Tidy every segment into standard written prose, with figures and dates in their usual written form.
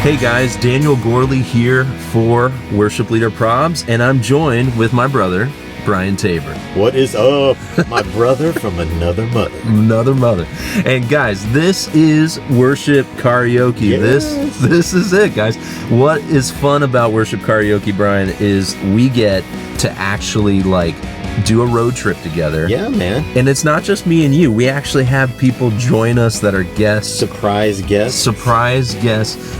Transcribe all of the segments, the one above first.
Hey guys, Daniel Gorley here for Worship Leader Probs, and I'm joined with my brother, Brian Tabor. What is up? My brother from another mother. Another mother. And guys, this is Worship Karaoke. Yes. This is it, guys. What is fun about Worship Karaoke, Brian, is we get to actually do a road trip together. Yeah, man. And it's not just me and you. We actually have people join us that are guests. Surprise guests.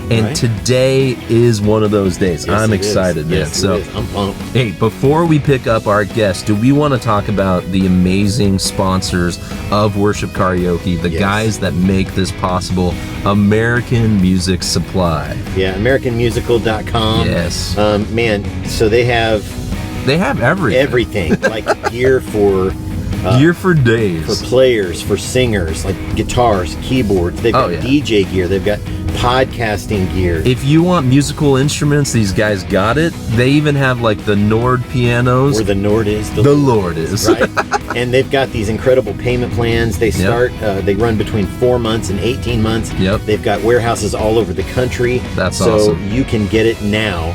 And right. Today is one of those days. Yes, I'm it excited, is. man. Yes, So, it is. I'm pumped. hey, before we pick up our guests, do we want to talk about the amazing sponsors of Worship Karaoke, the Yes. guys that make this possible? American Music Supply. Yeah, AmericanMusical.com. Yes. Man, so they have everything. everything. Like gear for Gear for days. for players, for singers, like guitars, keyboards. They've got yeah. DJ gear. They've got podcasting gear. If you want musical instruments, these guys got it. They even have the Nord pianos. Where the Nord is. The Lord is. Right? And they've got these incredible payment plans. They start, they run between 4 months and 18 months. Yep. They've got warehouses all over the country. That's so awesome. you can get it now.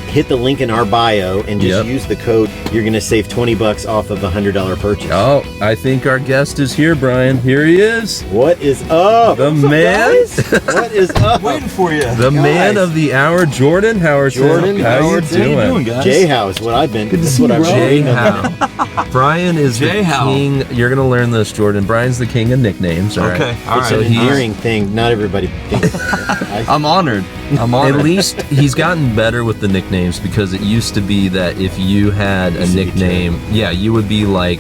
Hit the link in our bio and just use the code. You're going to save $20 off of a $100 purchase. Oh, I think our guest is here, Brian. Here he is. What is up? The What's up, man. guys? What is up? Waiting for you. The man of the hour, Jordan Howerton. Jordan How you Howerton. doing? How you doing, guys? J-House, what I've been. Good to this is see what you, I've bro. been. J-How. Brian is the J-How. king. You're going to learn this, Jordan. Brian's the king of nicknames, all right? Okay, all It's right. an endearing thing. Not everybody thinks that. I'm honored. At least he's gotten better with the nicknames, because it used to be that if you had a Used to be nickname, you would be like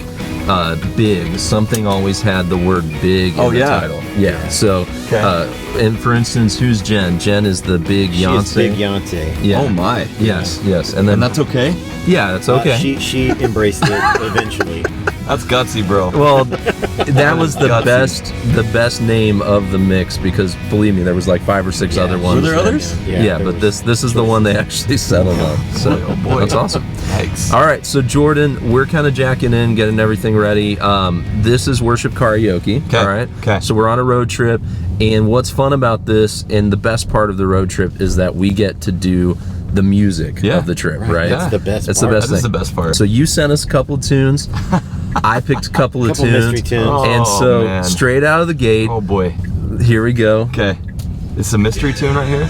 Big. Something always had the word big in the title. Yeah. So, and for instance, who's Jen? Jen is the big She's Beyonce. big Beyonce. Yeah. Oh my. Yes. And then And that's okay? yeah, that's okay. She embraced it eventually. That's gutsy, bro. Well, that was the best name of the mix, because believe me, there was 5 or 6 other ones. Were there others? Yeah, but this is the one they actually settled on. So Oh, boy. that's awesome. Thanks. All right, so Jordan, we're kind of jacking in, getting everything ready. This is Worship Karaoke. Okay. All right. Okay. So we're on a road trip, and what's fun about this, and the best part of the road trip, is that we get to do the music of the trip. Right. That's the best It's part. the best That is thing. the best part. So you sent us a couple of tunes. I picked a couple of tunes. mystery tunes. And Oh, so man. straight out of the gate, Oh boy. here we go. Okay. It's a mystery tune right here?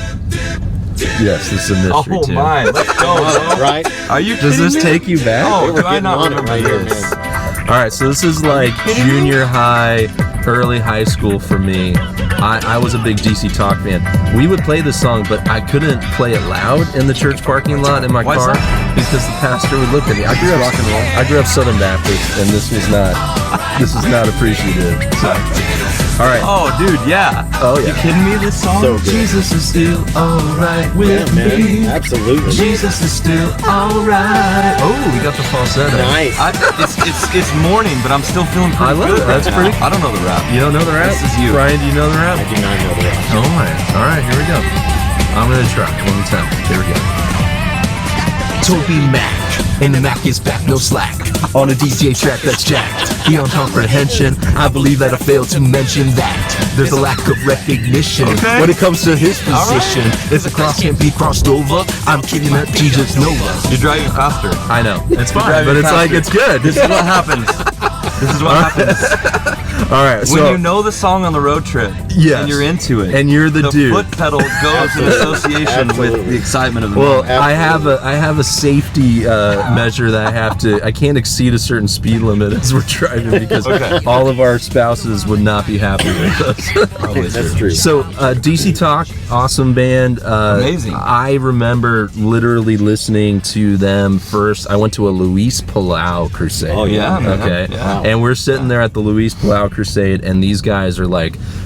Yes, this is a mystery Oh tune. my. Let's go, bro. Right? Are you Does kidding this me? take you back? Oh, We're do I getting not on it remember right here, this? man. All right, so this is kidding me? junior high, early high school for me. I was a big DC Talk fan. We would play this song, but I couldn't play it loud in the church parking lot in my Why is car, that? because the pastor would look at me. I grew up Southern Baptist, and this is not appreciative. So, all right. Oh, dude, yeah. Oh, yeah. You kidding me? This song? So good. Jesus is still alright with Yeah, man. me. Absolutely. Jesus is still alright. Oh, we got the falsetto. Nice. It's morning, but I'm still feeling pretty I love good it. That's right pretty- now. I don't know the rap. You don't know the rap? This is you. Brian, do you know the rap? I do not know that. Oh my. All right, here we go. I'm going to try one more time. Here we go. Toby Mac, and the Mac is back, no slack. On a DJ track that's jacked, beyond comprehension. I believe that I failed to mention that there's a lack of recognition when it comes to his position. If the cross can't be crossed over, I'm kidding that Jesus knows us. You're driving faster. I know, it's fine, driving but it's faster. it's good. This is what happens. This is what happens. All right, When so you know the song on the road trip, Yes. and you're into it, and you're the dude. foot pedal goes in association with Absolutely. the excitement of the Well, moment. I have a safety measure that I can't exceed a certain speed limit as we're driving, because all of our spouses would not be happy with us. That's true. So DC Talk, awesome band. Amazing. I remember literally listening to them first. I went to a Luis Palau crusade. Oh, yeah, man. Okay. Yeah. And we're sitting there at the Luis Palau crusade, and these guys are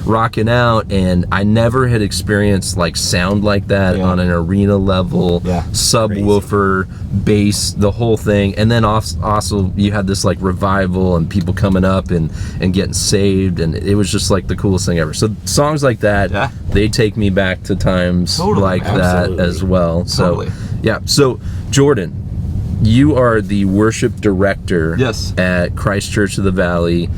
rocking out, and I never had experienced sound like that on an arena level, subwoofer, bass, the whole thing. And then also you had this revival and people coming up and getting saved, and it was just the coolest thing ever. So songs like that, they take me back to times like that as well. So so Jordan, you are the worship director at Christ Church of the Valley.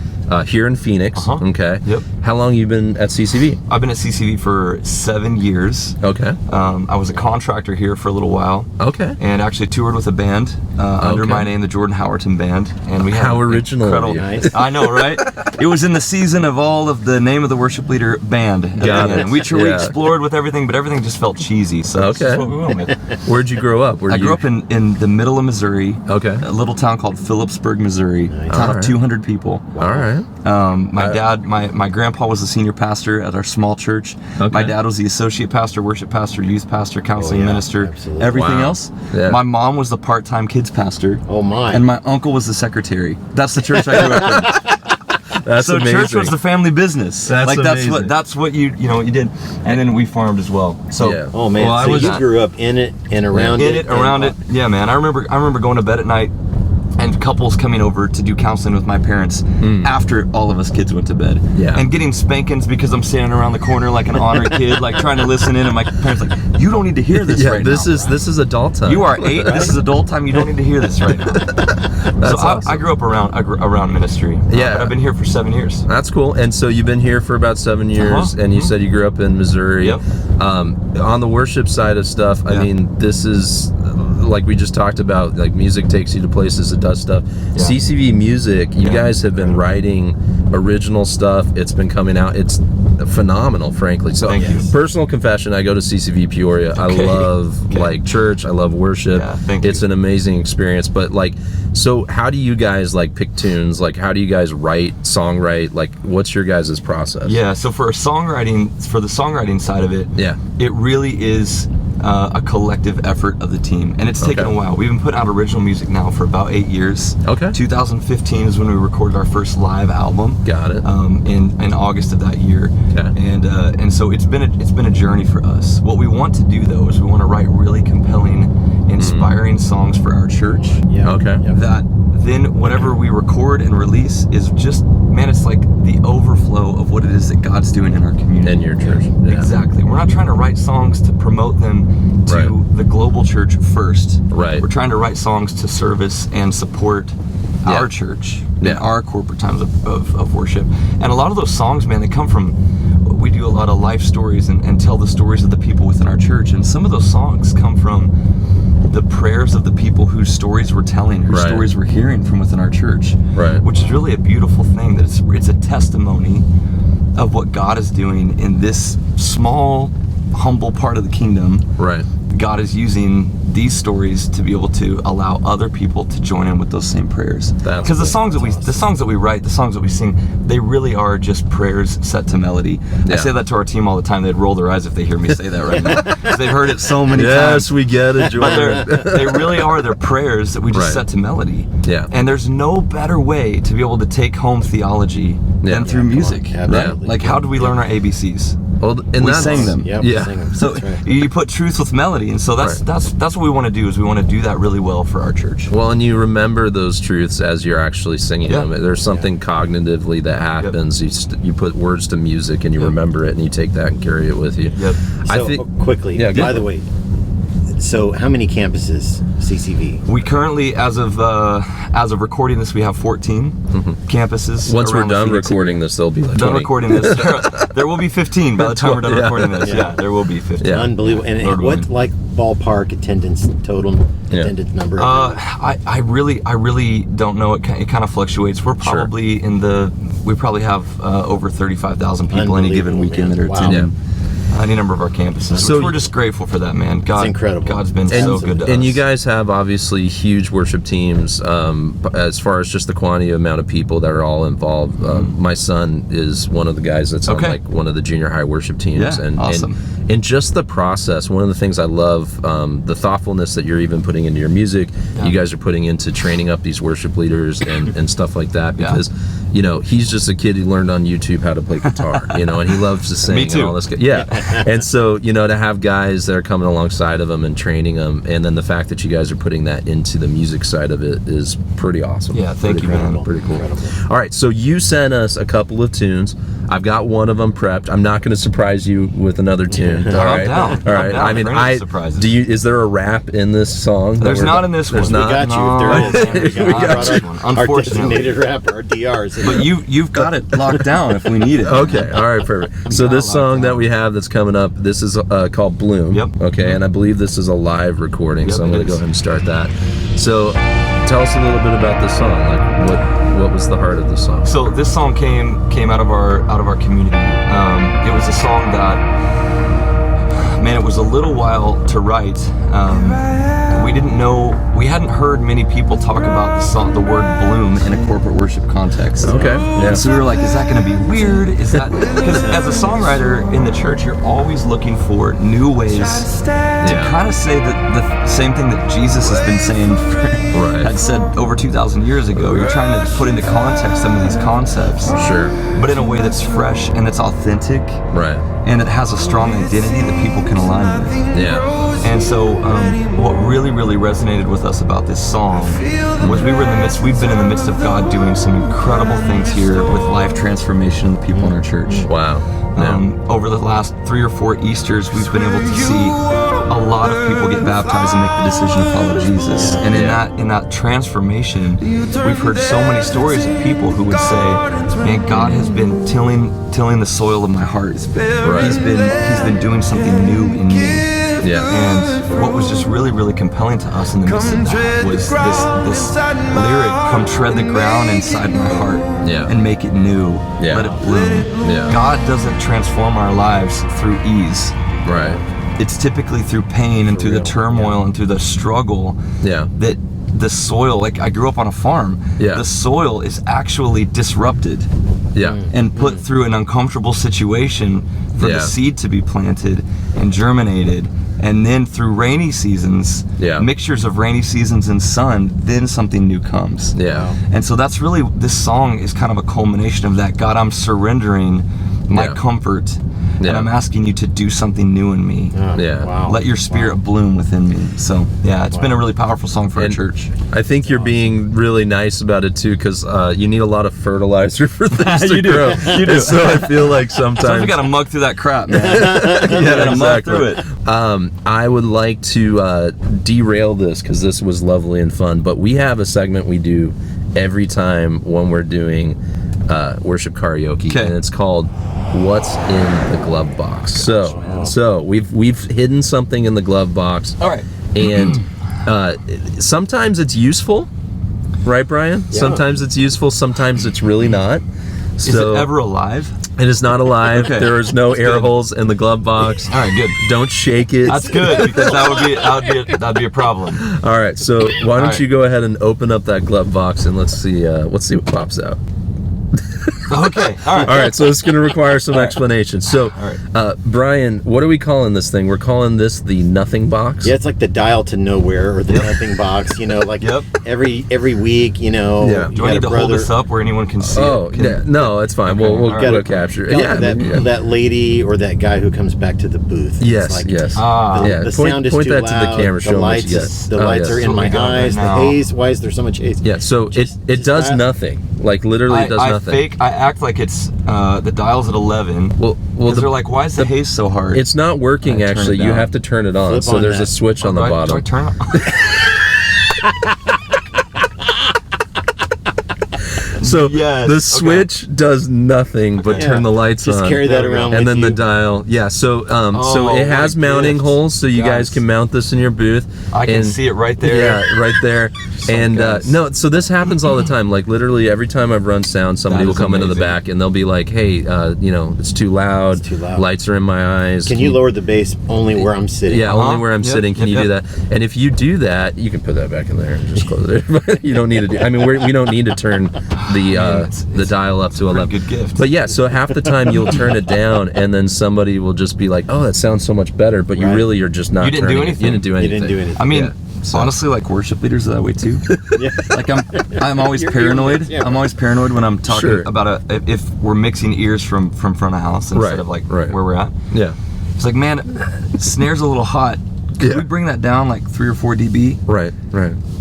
here in Phoenix. Okay. Yep. How long you been at CCV? I've been at CCV for 7 years. Okay. I was a contractor here for a little while. Okay. And actually toured with a band under my name, the Jordan Howerton Band. And we had How original of you. Nice. I know, right? It was in the season of all of the name of the worship leader band. Got it. And we explored with everything, but everything just felt cheesy. So that's what we went with. Where'd you grow up? I grew up in the middle of Missouri. Okay. A little town called Phillipsburg, Missouri. Nice. Town All right. of 200 people. All right. My dad, my grandpa was the senior pastor at our small church. Okay. My dad was the associate pastor, worship pastor, youth pastor, counseling minister, absolutely. everything Wow. else. Yeah. My mom was the part-time kids pastor. Oh my. And my uncle was the secretary. That's the church I grew up in. That's So amazing. church was the family business. That's amazing. that's what you did. And then we farmed as well. So Yeah. Oh man, Well, I so was you grew up in it and around it. around it. Yeah, man. I remember going to bed at night and couples coming over to do counseling with my parents after all of us kids went to bed. Yeah. And getting spankings because I'm standing around the corner like an honor kid, like trying to listen in, and my parents like, you don't need to hear this right this now. is adult time. You are 8. This is adult time. You don't need to hear this right now. That's So awesome. I grew up around ministry. Yeah. But I've been here for 7 years. That's cool. And so you've been here for about 7 years, and you said you grew up in Missouri. Yep. On the worship side of stuff, I Yeah. mean, this is like we just talked about. Like music takes you to places, it does stuff. Yeah. CCV Music, you guys have been writing original stuff. It's been coming out. It's phenomenal, frankly. So, Thank you. personal confession: I go to CCV Peoria. I Okay. love like church. I love worship. Yeah, thank you. It's an amazing experience. But like, so how do you guys like pick tunes? Like, how do you guys songwrite? Like, what's your guys' process? Yeah, so for the songwriting side of it, it really is a collective effort of the team, and it's taken a while. We've been putting out original music now for about 8 years. Okay. 2015 is when we recorded our first live album. Got it. In August of that year. Okay. And so it's been a journey for us. What we want to do though is we want to write really compelling, inspiring songs for our church. Yeah. Okay. Yep. That then whatever we record and release is just, man, it's like the overflow of what it is that God's doing in our community. In your church. Yeah. Exactly. We're not trying to write songs to promote them to the global church first. Right. We're trying to write songs to service and support our church and our corporate times of worship. And a lot of those songs, man, they come from, we do a lot of life stories and tell the stories of the people within our church. And some of those songs come from the prayers of the people whose stories we're telling, whose stories we're hearing from within our church. Right. Which is really a beautiful thing, that it's a testimony of what God is doing in this small, humble part of the kingdom. Right. God is using these stories to be able to allow other people to join in with those same prayers. Because the songs that we write, the songs that we sing, they really are just prayers set to melody. Yeah. I say that to our team all the time. They'd roll their eyes if they hear me say that right now, because they've heard it so many times. Yes, we get it, Jordan. But they really are. They're prayers that we just set to melody. Yeah. And there's no better way to be able to take home theology than through music. Absolutely. Like, how do we learn our ABCs? Well, and We that's, sang them. Yep, Yeah. sing 'em. So That's right. you put truth with melody, and so that's what we want to do. Is we want to do that really well for our church. Well, and you remember those truths as you're actually singing them. There's something cognitively that happens. You put words to music and you remember it, and you take that and carry it with you. Yep. I So, think quickly, by the way, so how many campuses, CCV? We currently, as of recording this, we have 14 campuses. once we're around the done Phoenix recording area. this, there'll be like Done 20. recording this, there will be 15 by the time we're done recording this. Yeah, there will be 15. Yeah. Unbelievable. And Lord what willing. like ballpark attendance, total attendance number? I really don't know. It kind of fluctuates. We're probably we probably have over 35,000 people any given weekend that are attending any number of our campuses. So which we're just grateful for that, man. God, It's incredible. God's been so good to us. And you guys have obviously huge worship teams as far as just the quantity amount of people that are all involved. My son is one of the guys that's on like one of the junior high worship teams. Yeah, and, awesome. and just the process, one of the things I love, the thoughtfulness that you're even putting into your music, you guys are putting into training up these worship leaders and stuff like that, because you know, he's just a kid who learned on YouTube how to play guitar, you know, and he loves to sing. Me too. And all this. And so, you know, to have guys that are coming alongside of him and training them, and then the fact that you guys are putting that into the music side of it is pretty awesome. Yeah, thank you, man. Pretty cool. All right, so you sent us a couple of tunes. I've got one of them prepped. I'm not going to surprise you with another tune. All right. Down. All right. I mean, is there a rap in this song? There's not in this one. There's not. We got you. If there is, we got you. Our designated rapper, our DRs. But you've got it locked down if we need it. Okay. All right. Perfect. So this song that we have that's coming up, this is called Bloom. Yep. Okay. And I believe this is a live recording, so I'm going to go ahead and start that. So tell us a little bit about this song. Like what was the heart of the song? So this song came out of our community. It was a song that, man, it was a little while to write. We hadn't heard many people talk about the word bloom in a corporate worship context. Okay. Yeah. So we were like, is that going to be weird? Is that, because as a songwriter in the church, you're always looking for new ways to kind of say the same thing that Jesus has been saying, had said over 2,000 years ago. You're trying to put into context some of these concepts. Sure. But in a way that's fresh and that's authentic. Right. And it has a strong identity that people can align with. Yeah. And so what really resonated with us about this song was we've been in the midst of God doing some incredible things here with life transformation in the people in our church. Wow. Over the last 3 or 4 Easters, we've been able to see a lot of people get baptized and make the decision to follow Jesus. And in that transformation, we've heard so many stories of people who would say, man, God has been tilling the soil of my heart. Right. He's been doing something new in me. Yeah. And what was just really compelling to us in the midst of that was this lyric, come tread the ground inside my heart and make it new. Yeah. Let it bloom. Yeah. God doesn't transform our lives through ease. Right. It's typically through pain and through the turmoil and through the struggle that the soil, like I grew up on a farm, the soil is actually disrupted and put through an uncomfortable situation for the seed to be planted and germinated. And then through rainy seasons, mixtures of rainy seasons and sun, then something new comes. Yeah. And so that's really, this song is kind of a culmination of that. God, I'm surrendering my comfort, and I'm asking you to do something new in me. Wow. Let your spirit bloom within me. So it's been a really powerful song for our church. I think you're being really nice about it too, because you need a lot of fertilizer for things to grow. You do. And so I feel like sometimes we gotta mug through that crap, man. exactly. Mug through it. I would like to derail this because this was lovely and fun, but we have a segment we do every time when we're doing worship karaoke, and it's called "What's in the Glove Box." So we've hidden something in the glove box. All right. And sometimes it's useful, right, Brian? Yeah. Sometimes it's useful. Sometimes it's really not. Is it ever alive? It is not alive. Okay. There is no air holes in the glove box. All right, good. Don't shake it. That's good, because that'd be a problem. All right, so why don't you go ahead and open up that glove box and let's see what pops out. Okay. All right. All right. So it's going to require some explanation. So, Brian, what are we calling this thing? We're calling this the nothing box. Yeah, it's like the dial to nowhere or the nothing box. You know, like every week. You know, Do I need to hold this up where anyone can see it? No, it's fine. We'll capture it. Yeah, that lady or that guy who comes back to the booth. Yes, like, yes. The sound is point too that loud. to the camera. The lights are in my eyes. The haze. Why is there so much haze? Yeah. So it does nothing. Like literally, it does nothing. I act like it's the dial's at 11. Well, they're like, why is the haze so hard? It's not working actually. You have to turn it on. So there's a switch on the bottom. Do I turn it on? So the switch does nothing but turn the lights on. Just carry that around and with then you. the dial. Yeah, so it has mounting holes, so you guys can mount this in your booth. I can see it right there. Yeah, right there. So this happens all the time. Like literally every time I've run sound, somebody will come into the back and they'll be like, "Hey, it's too loud. It's too loud. Lights are in my eyes. Can you lower the bass only where I'm sitting?" Yeah, only where I'm sitting. Can you do that? And if you do that, you can put that back in there and just close it. But you don't need to do. I mean, we don't need to turn the dial up to 11. Good gift. But yeah, so half the time you'll turn it down, and then somebody will just be like, "Oh, that sounds so much better," but you're just not. You didn't do anything. You didn't do anything. I mean, honestly, like worship leaders are that way too. Like I'm always paranoid. I'm always paranoid when I'm talking about if we're mixing ears from front of house instead of like where we're at. Yeah. It's like, man, snare's a little hot. Could we bring that down like 3 or 4 dB? Right.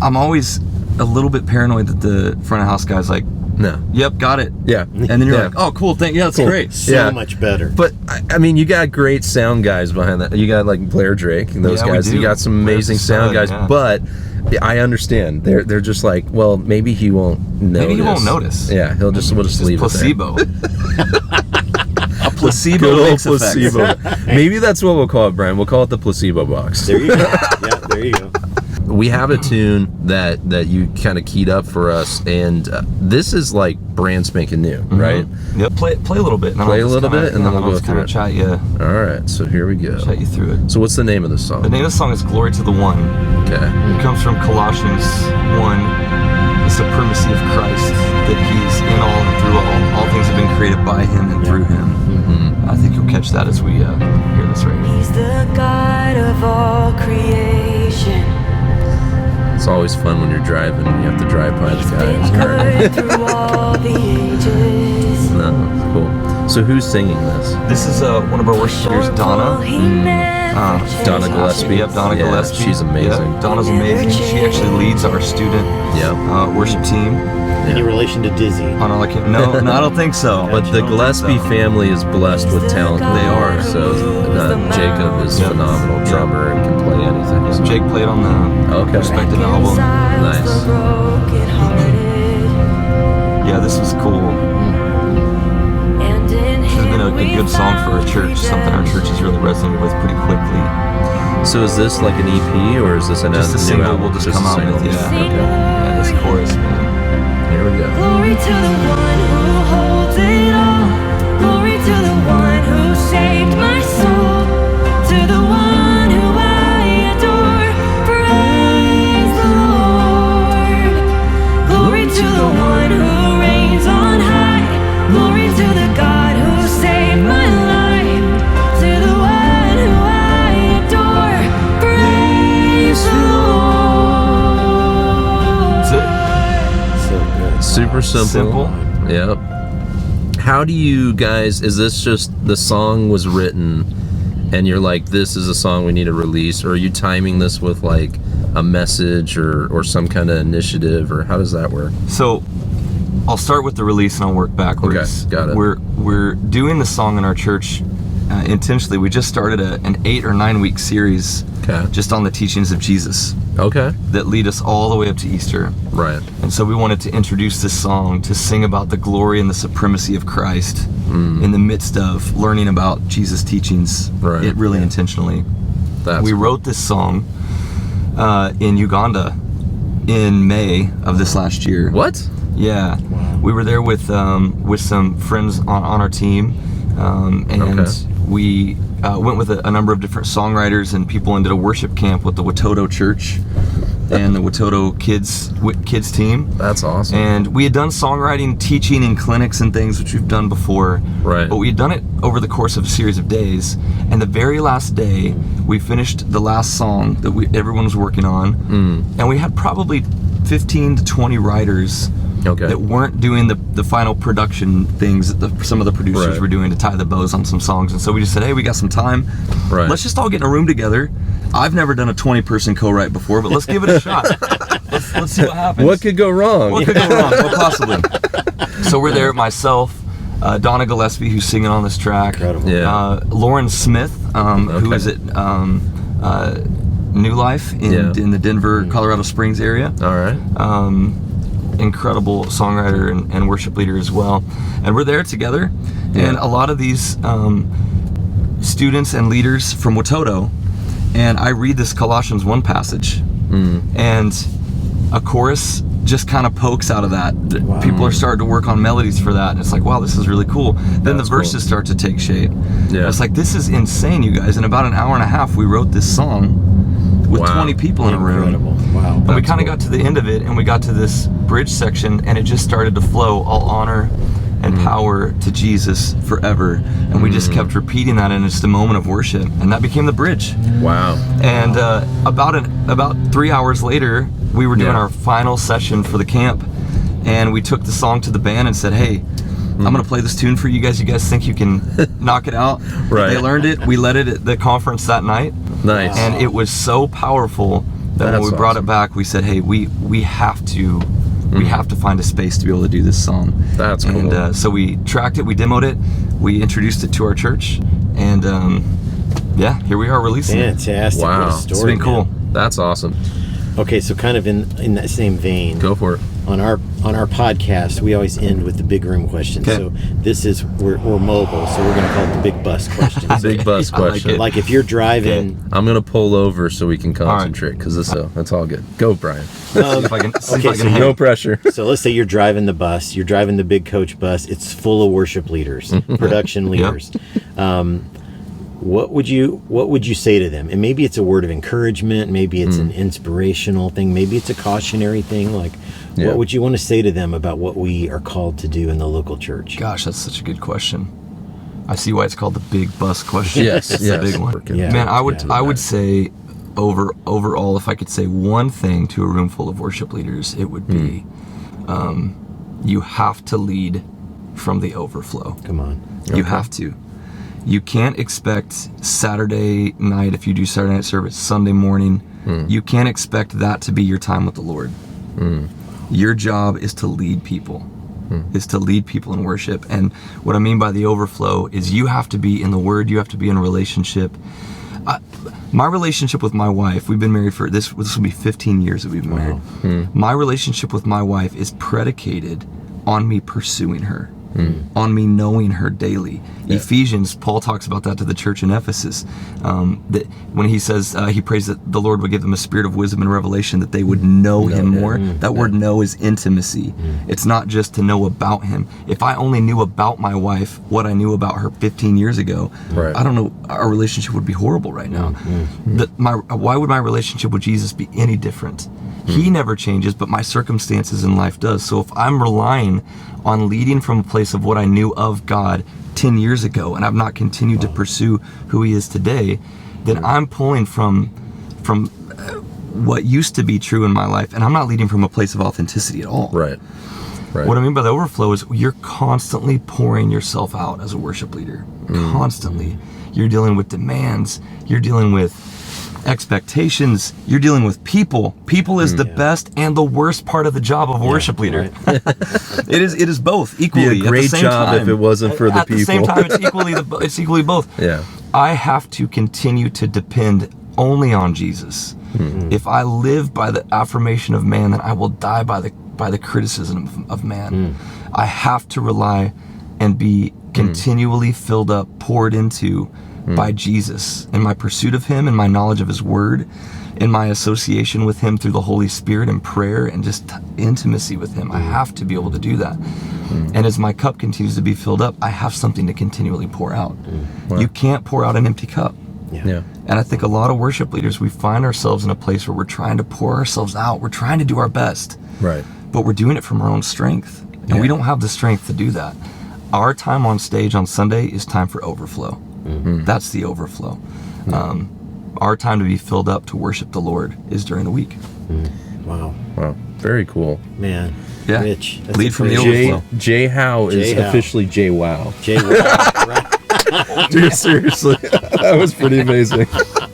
I'm always a little bit paranoid that the front of house guy's like, No. Yep, got it. Yeah. And then you're like, oh, cool, that's great. So much better. But I mean, you got great sound guys behind that. You got like Blair Drake and those guys. You got some amazing sound guys. Yeah. But I understand. They're just like, well, maybe he won't notice. Maybe he won't notice. Yeah, we'll just leave placebo. it there. A placebo. Good old makes placebo. effects. Maybe that's what we'll call it, Brian. We'll call it the placebo box. There you go. Yeah, there you go. We have a tune that you kind of keyed up for us, and this is like brand spanking new, right? Yep. Play a little bit. Play a little bit, and then we'll go through it. Chat you. All right, so here we go. Chat you through it. So what's the name of the song? The name of the song is "Glory to the One." Okay. It comes from Colossians 1, the supremacy of Christ, that He's in all and through all. All things have been created by Him and through Him. Mm-hmm. I think you'll catch that as we hear this right here. He's the God of all creation. It's always fun when you're driving and you have to drive by the guy's Good through all the ages. No, cool. So who's singing this? This is one of our worship leaders, Donna. Donna Gillespie. Yep, Donna Gillespie. She's amazing. Yep, Donna's amazing. She actually leads our student worship team. Any relation to Dizzy? No, I don't think so. But the Gillespie family is blessed with talent. They are. So Jacob is phenomenal drummer and can play anything. So Jake played on the respected album. Nice. Yeah, this was cool. This has been a good song for our church. Something our church has really resonated with pretty quickly. So is this like an EP or is this an just a single? album? We'll just come out with. Yeah. Okay. Yeah, this chorus, man. Here we go. Glory to the one who holds it all. Glory to the one who saved my soul. To the one who I adore. Praise the Lord. Glory to the one who reigns on high. Glory to the God who saved my life. To the one who I adore. Praise the Lord. That's it. Super simple. Simple. Yep. How do you guys, is this just the song was written and you're like, this is a song we need to release, or are you timing this with like a message or some kind of initiative, or how does that work? So I'll start with the release and I'll work backwards. Okay, got it. We're doing the song in our church intentionally. We just started an 8 or 9 week series just on the teachings of Jesus. Okay. That lead us all the way up to Easter. Right. And so we wanted to introduce this song to sing about the glory and the supremacy of Christ in the midst of learning about Jesus' teachings. Right. It really intentionally. We wrote this song in Uganda in May of this last year. What? Yeah. Wow. We were there with some friends on our team, and we went with a number of different songwriters and people and did a worship camp with the Watoto Church and the Watoto kids team. That's awesome. And we had done songwriting, teaching, and clinics and things, which we've done before. Right. But we had done it over the course of a series of days. And the very last day, we finished the last song that everyone was working on. And we had probably 15 to 20 writers that weren't doing the final production things that some of the producers were doing to tie the bows on some songs. And so we just said, hey, we got some time. Let's just all get in a room together. I've never done a 20-person co-write before, but let's give it a shot. Let's see what happens. What could go wrong? What could go wrong? Well, possibly. So we're there, myself, Donna Gillespie, who's singing on this track. Incredible. Yeah. Lauren Smith, who is at New Life in the Denver, Colorado Springs area. All right. Incredible songwriter and worship leader as well. And we're there together. And a lot of these students and leaders from Watoto, and I read this Colossians 1 passage, and a chorus just kind of pokes out of that. Wow. People are starting to work on melodies for that, and it's like, wow, this is really cool. Then the verses start to take shape. Yeah. It's like, this is insane, you guys. In about an hour and a half, we wrote this song with 20 people in a room. Incredible. Wow. And we kind of got to the end of it, and we got to this bridge section, and it just started to flow. All honor and power to Jesus forever. And we just kept repeating that in just a moment of worship, and that became the bridge. Wow. And about 3 hours later, we were doing our final session for the camp, and we took the song to the band and said, hey, I'm gonna play this tune for you guys. You guys think you can knock it out? Right. They learned it. We led it at the conference that night. Nice. And it was so powerful that when we brought it back, we said, hey, we have to we have to find a space to be able to do this song. That's cool. And so we tracked it, we demoed it, we introduced it to our church, and here we are releasing it. Fantastic. Wow. What a story, It's been cool. man. That's awesome. Okay, so kind of in that same vein, Go for it. on our podcast, we always end with the big room question. Okay. So this is we're mobile, so we're going to call it the big bus question. Big bus I like question. it. Like if you're driving, I'm gonna pull over so we can concentrate because that's all good. Go, Brian. See if I can, see if I okay, can so hang. No pressure. so let's say you're driving the bus, you're driving the big coach bus. It's full of worship leaders, production leaders. What would you say to them? And maybe it's a word of encouragement, maybe it's an inspirational thing, maybe it's a cautionary thing. Like, what would you want to say to them about what we are called to do in the local church? Gosh, that's such a good question. I see why it's called the big bus question. Yes, It's yes. the big one. Yeah. Man, I would Yeah. say overall, if I could say one thing to a room full of worship leaders, it would be you have to lead from the overflow. Come on. You have to. You can't expect Saturday night, if you do Saturday night service, Sunday morning, you can't expect that to be your time with the Lord. Your job is to lead people, in worship. And what I mean by the overflow is you have to be in the Word, you have to be in a relationship. My relationship with my wife, we've been married for, this will be 15 years that we've been married. My relationship with my wife is predicated on me pursuing her. On me knowing her daily. Ephesians, Paul talks about that to the church in Ephesus. That when he says, he prays that the Lord would give them a spirit of wisdom and revelation, that they would know him more. That word know is intimacy. It's not just to know about him. If I only knew about my wife what I knew about her 15 years ago, Right. I don't know, our relationship would be horrible right now. Why would my relationship with Jesus be any different? He never changes, but my circumstances in life does. So if I'm relying on leading from a place of what I knew of God 10 years ago, and I've not continued to pursue who he is today, then I'm pulling from what used to be true in my life, and I'm not leading from a place of authenticity at all. Right. What I mean by the overflow is you're constantly pouring yourself out as a worship leader. Constantly. You're dealing with demands. You're dealing with expectations. You're dealing with people. People is the best and the worst part of the job of a worship leader. Right. It is both Be equally. a great at the same job time. if it wasn't for the At people. the same time, it's equally both. Yeah. I have to continue to depend only on Jesus. If I live by the affirmation of man, then I will die by the criticism of man. I have to rely and be continually filled up, poured into by Jesus in my pursuit of him and my knowledge of his word, in my association with him through the Holy Spirit and prayer and just intimacy with him. I have to be able to do that. And as my cup continues to be filled up, I have something to continually pour out. You can't pour out an empty cup. Yeah. And I think a lot of worship leaders, we find ourselves in a place where we're trying to pour ourselves out. We're trying to do our best, Right. but we're doing it from our own strength. And we don't have the strength to do that. Our time on stage on Sunday is time for overflow. That's the overflow. Our time to be filled up to worship the Lord is during the week. Wow. Wow. Very cool. Man. Yeah. Rich. That's Lead from the encouraging. overflow. Jay Howe is Jay Howe. officially Jay Wow. Jay, right. Dude, seriously. That was pretty amazing.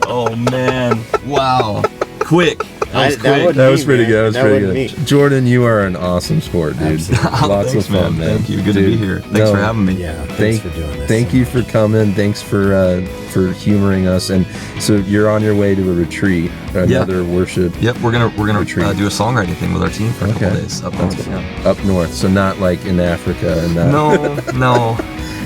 Oh man. Wow. Quick. That was That quick. wasn't That was me, pretty man. good. That was That pretty wasn't good. me. Jordan, you are an awesome sport, dude. Lots Thanks, of fun, man. Thank you. Good to Dude, be here. Thanks for having me. Yeah. Thank, Thanks for doing this. thank you for coming. Thanks for humoring us. And so you're on your way to a retreat, another worship Yep, we're gonna Retreat. do a songwriting thing with our team for a couple days up north. Yeah. up north. So not like in Africa and that. No.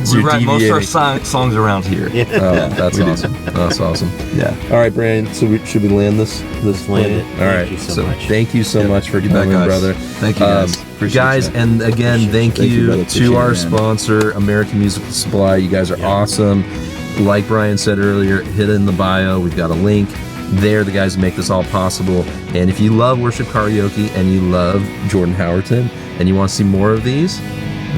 So We you're write most of our deviating. songs around here. Yeah. Oh, that's we do. awesome. That's awesome. Yeah. All right, Brandon. So should we land this Land plane? it. All Thank right. you so much. Thank you so much for You bet, coming, guys. brother. Thank you, guys. Appreciate guys, you. and again, thank Thank you, you brother. to Appreciate our it, man. sponsor, American Musical Supply. You guys are awesome. Like Brian said earlier, hit it in the bio. We've got a link there. The guys make this all possible. And if you love Worship Karaoke and you love Jordan Howerton and you want to see more of these,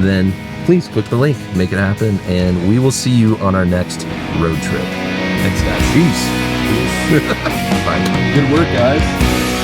then please click the link, make it happen, and we will see you on our next road trip. Thanks, guys. Peace. Bye. Good work, guys.